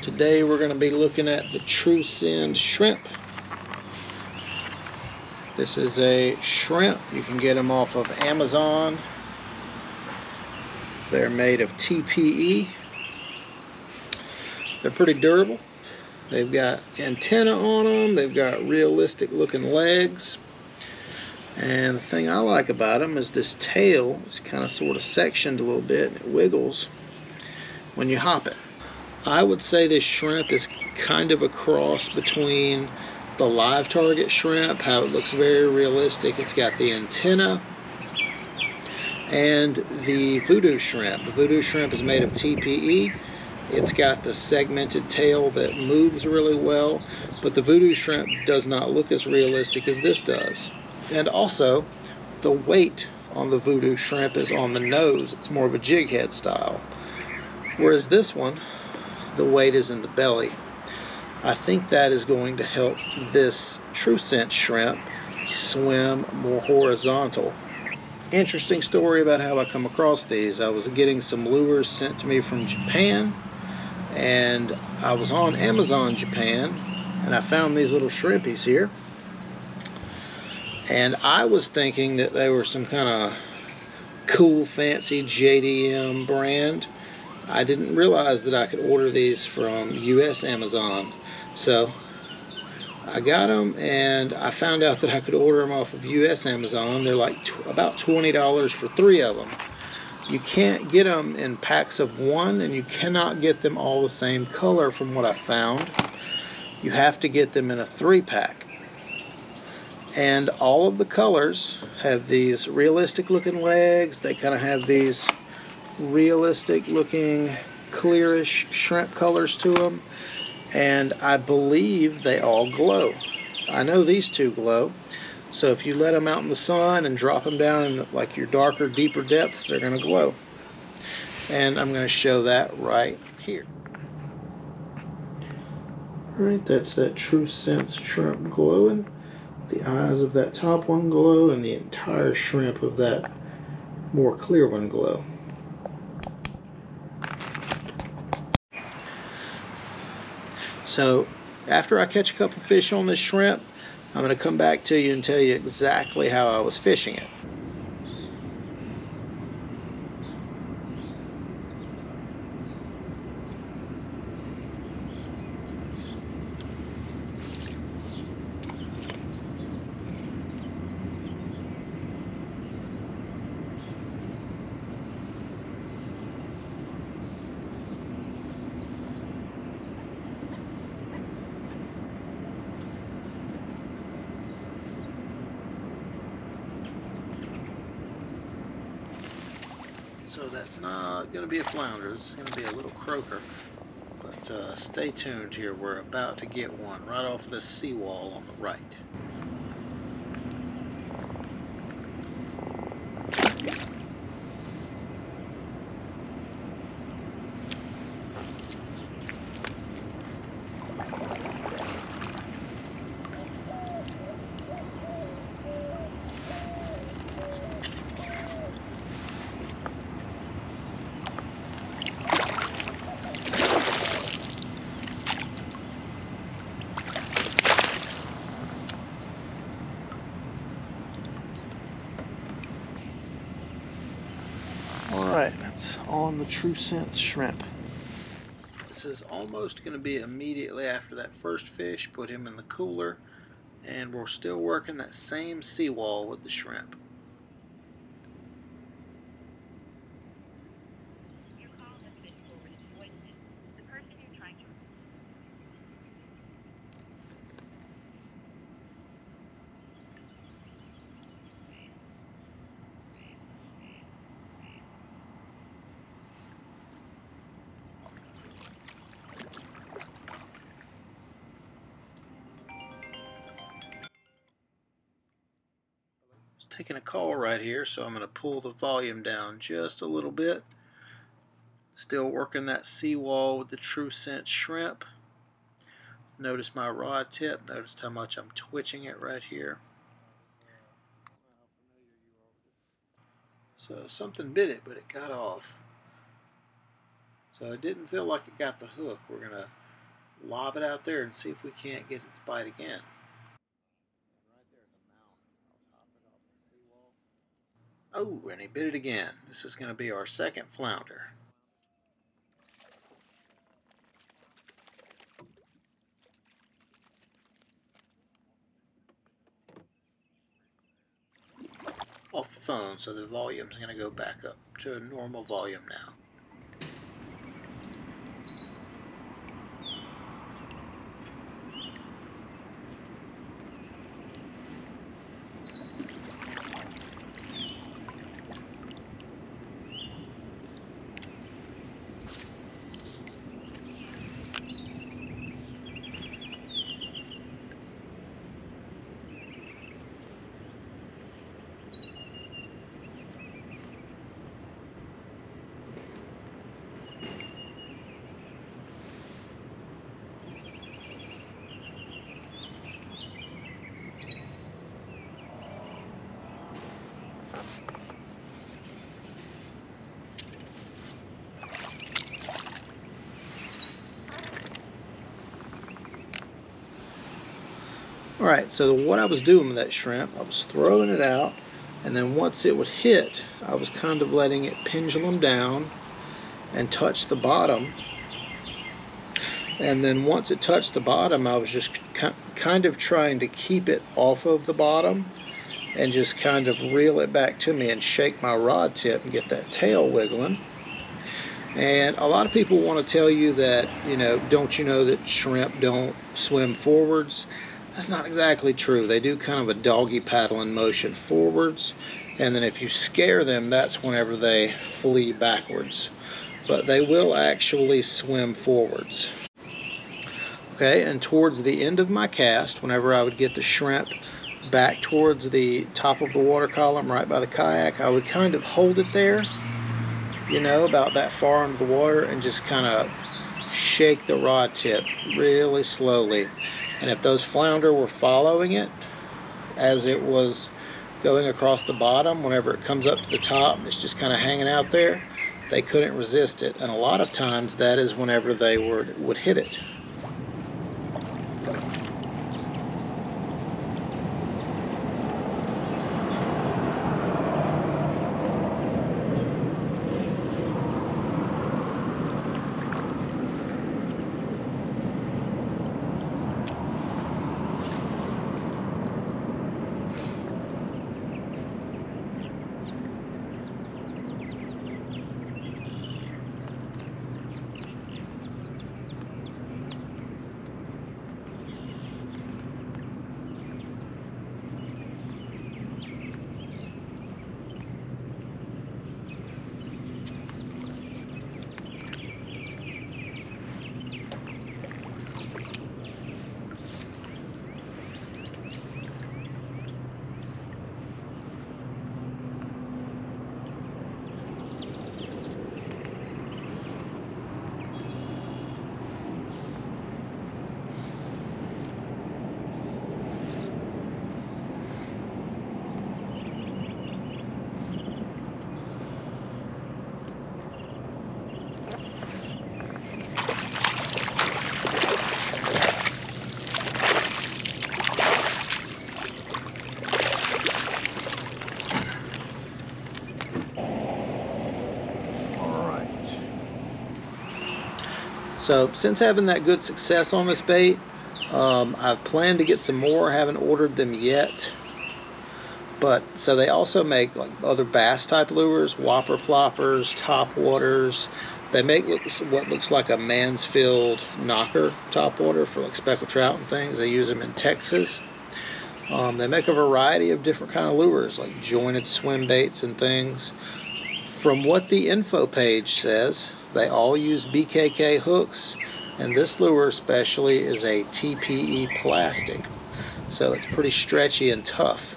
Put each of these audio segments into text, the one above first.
Today we're going to be looking at the Truscend shrimp. This is a shrimp. You can get them off of Amazon. They're made of TPE. They're pretty durable. They've got antenna on them. They've got realistic looking legs. And the thing I like about them is this tail is kind of sort of sectioned a little bit and it wiggles when you hop it. I would say this shrimp is kind of a cross between the live target shrimp, how it looks very realistic. It's got the antenna, and the voodoo shrimp. The voodoo shrimp is made of TPE. It's got the segmented tail that moves really well, but the voodoo shrimp does not look as realistic as this does. And also, the weight on the voodoo shrimp is on the nose. It's more of a jig head style. Whereas this one, the weight is in the belly. I think that is going to help this Truscend shrimp swim more horizontal. Interesting story about how I come across these. I was getting some lures sent to me from Japan, and I was on Amazon Japan, and I found these little shrimpies here. And I was thinking that they were some kind of cool, fancy JDM brand. I didn't realize that I could order these from US Amazon. So I got them, and I found out that I could order them off of US Amazon. They're like about $20 for 3 of them. You can't get them in packs of 1, and you cannot get them all the same color from what I found. You have to get them in a 3-pack. And all of the colors have these realistic looking legs. They kind of have these realistic looking clearish shrimp colors to them, and I believe they all glow. I know these two glow, so if you let them out in the sun and drop them down in like your darker, deeper depths, they're going to glow. And I'm going to show that right here. Alright, that's that Truscend shrimp glowing. The eyes of that top one glow, and the entire shrimp of that more clear one glow. So after I catch a couple fish on this shrimp, I'm going to come back to you and tell you exactly how I was fishing it. So that's not going to be a flounder, this is going to be a little croaker. But stay tuned here, we're about to get one right off of this seawall on the right. Alright, that's on the Truscend shrimp. This is almost going to be immediately after that first fish. Put him in the cooler, and we're still working that same seawall with the shrimp. Taking a call right here, so I'm going to pull the volume down just a little bit. Still working that seawall with the Truscend shrimp. Notice my rod tip. Notice how much I'm twitching it right here. So something bit it, but it got off. So it didn't feel like it got the hook. We're going to lob it out there and see if we can't get it to bite again. Oh, and he bit it again. This is going to be our second flounder. Off the phone, so the volume is going to go back up to a normal volume now. Alright, so what I was doing with that shrimp, I was throwing it out, and then once it would hit, I was kind of letting it pendulum down and touch the bottom. And then once it touched the bottom, I was just kind of trying to keep it off of the bottom and just kind of reel it back to me and shake my rod tip and get that tail wiggling. And a lot of people want to tell you that, don't you know that shrimp don't swim forwards? That's not exactly true. They do kind of a doggy paddling motion forwards, and then if you scare them, that's whenever they flee backwards. But they will actually swim forwards. Okay, and towards the end of my cast, whenever I would get the shrimp back towards the top of the water column right by the kayak, I would kind of hold it there, about that far under the water, and just kind of shake the rod tip really slowly. And if those flounder were following it as it was going across the bottom, whenever it comes up to the top, it's just kind of hanging out there, they couldn't resist it. And a lot of times that is whenever they would hit it. So since having that good success on this bait, I've planned to get some more. I haven't ordered them yet. But so they also make like other bass type lures, whopper ploppers, top waters. They make what looks like a Mansfield knocker top water for like speckled trout and things. They use them in Texas. They make a variety of different kind of lures, like jointed swim baits and things. From what the info page says, they all use BKK hooks, and this lure especially is a TPE plastic, so it's pretty stretchy and tough.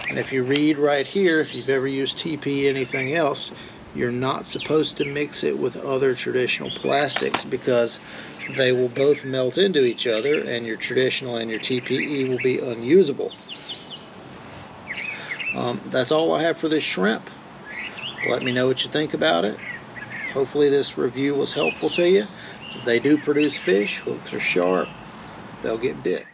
And if you read right here, if you've ever used TPE anything else, you're not supposed to mix it with other traditional plastics because they will both melt into each other and your traditional and your TPE will be unusable. That's all I have for this shrimp. Let me know what you think about it. Hopefully this review was helpful to you. They do produce fish. Hooks are sharp. They'll get bit.